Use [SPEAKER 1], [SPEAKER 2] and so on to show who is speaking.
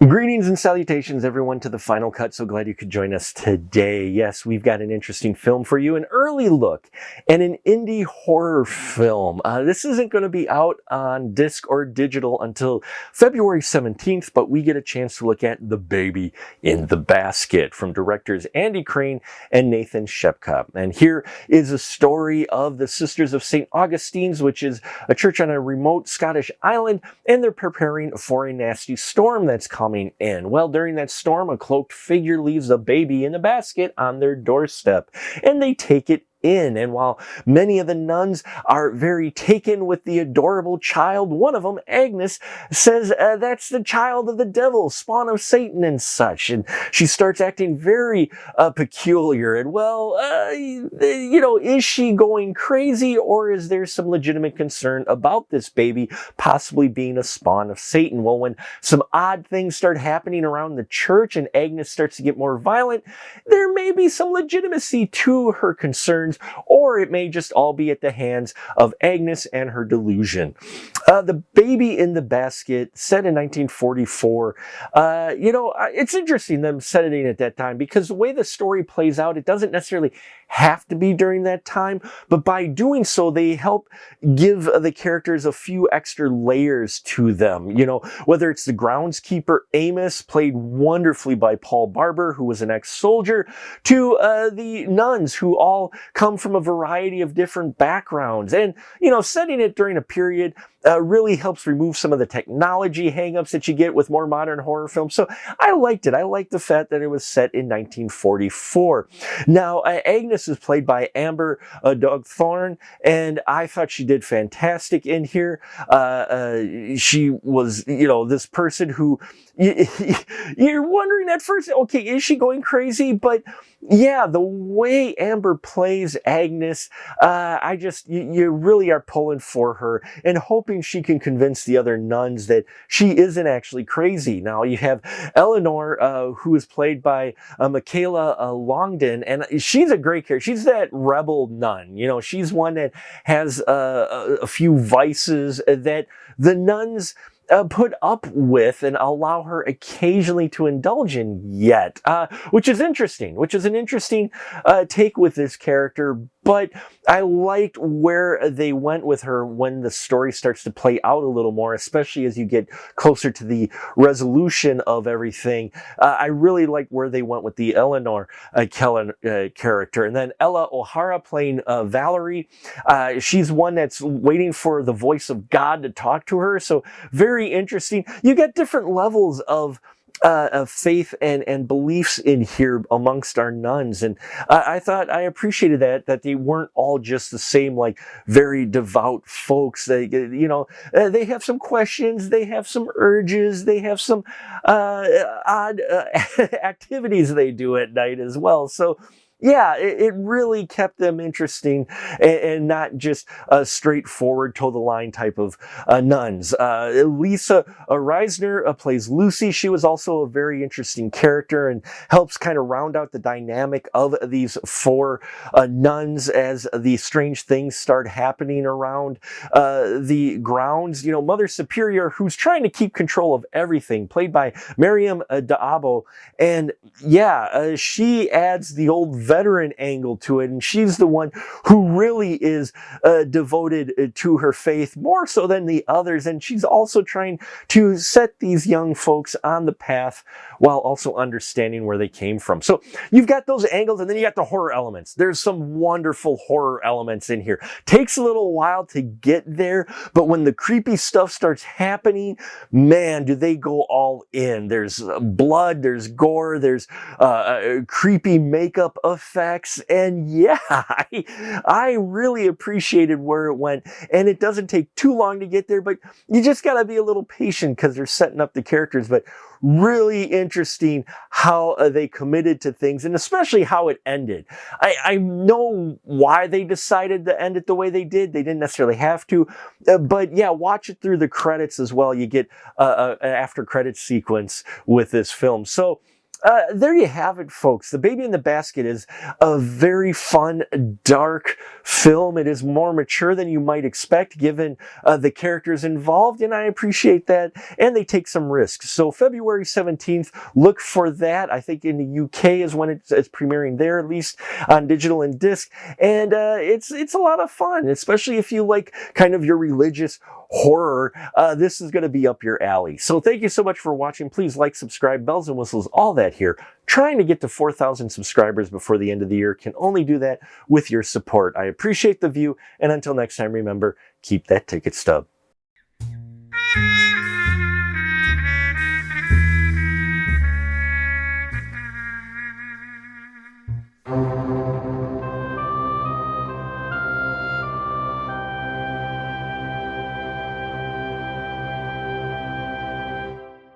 [SPEAKER 1] Greetings and salutations, everyone, to the Final Cut. So glad you could join us today. Yes, we've got an interesting film for you, an early look at an indie horror film. This isn't going to be out on disc or digital until February 17th, but we get a chance to look at The Baby in the Basket from directors Andy Crane and Nathan Shepka. And here is a story of the Sisters of St. Augustine's, which is a church on a remote Scottish island, and they're preparing for a nasty storm that's coming in. Well, during that storm, a cloaked figure leaves a baby in a basket on their doorstep, and they take it in. And while many of the nuns are very taken with the adorable child, one of them, Agnes, says that's the child of the devil, spawn of Satan and such. And she starts acting very peculiar. And well, is she going crazy, or is there some legitimate concern about this baby possibly being a spawn of Satan? Well, when some odd things start happening around the church and Agnes starts to get more violent, there may be some legitimacy to her concerns, or it may just all be at the hands of Agnes and her delusion. The Baby in the Basket, set in 1944. It's interesting them setting it at that time, because the way the story plays out, it doesn't necessarily have to be during that time, but by doing so, they help give the characters a few extra layers to them. You know, whether it's the groundskeeper Amos, played wonderfully by Paul Barber, who was an ex-soldier, to the nuns, who all come from a variety of different backgrounds. And, setting it during a period really helps remove some of the technology hangups that you get with more modern horror films. So I liked it. I liked the fact that it was set in 1944. Now, Agnes is played by Amber Dogthorne, and I thought she did fantastic in here. She was, this person who you're wondering at first, okay, is she going crazy? But yeah, the way Amber plays Agnes, you really are pulling for her and hoping she can convince the other nuns that she isn't actually crazy. Now, you have Eleanor, who is played by Michaela Longden, and she's a great character. She's that rebel nun. She's one that has a few vices that the nuns put up with and allow her occasionally to indulge in yet, which is interesting, which is an interesting take with this character. But I liked where they went with her when the story starts to play out a little more, especially as you get closer to the resolution of everything. I really liked where they went with the Eleanor Kellen character. And then Ella O'Hara playing Valerie. She's one that's waiting for the voice of God to talk to her. So very interesting. You get different levels of faith and beliefs in here amongst our nuns, and I thought I appreciated that they weren't all just the same, like very devout folks. They have some questions, they have some urges, they have some odd activities they do at night as well. So yeah, it really kept them interesting and not just straightforward, toe-the-line type of nuns. Lisa Reisner plays Lucy. She was also a very interesting character and helps kind of round out the dynamic of these four nuns as the strange things start happening around the grounds. Mother Superior, who's trying to keep control of everything, played by Miriam D'Abo. And yeah, she adds the old veteran angle to it, and she's the one who really is devoted to her faith more so than the others, and she's also trying to set these young folks on the path while also understanding where they came from. So you've got those angles, and then you got the horror elements. There's some wonderful horror elements in here. Takes a little while to get there, but when the creepy stuff starts happening, man, do they go all in. There's blood, there's gore, there's creepy makeup effects, and yeah, I really appreciated where it went, and it doesn't take too long to get there, but you just gotta be a little patient because they're setting up the characters. But really interesting how they committed to things, and especially how it ended. I know why they decided to end it the way they did. They didn't necessarily have to, but yeah, watch it through the credits as well. You get an after credits sequence with this film. So there you have it, folks. The Baby in the Basket is a very fun, dark film. It is more mature than you might expect given the characters involved, and I appreciate that. And they take some risks. So February 17th, look for that. I think in the UK is when it's premiering there, at least on digital and disc. And it's a lot of fun, especially if you like kind of your religious horror. This is going to be up your alley. So thank you so much for watching. Please like, subscribe, bells and whistles, all that here. Trying to get to 4,000 subscribers before the end of the year. Can only do that with your support. I appreciate the view. And until next time, remember, keep that ticket stub.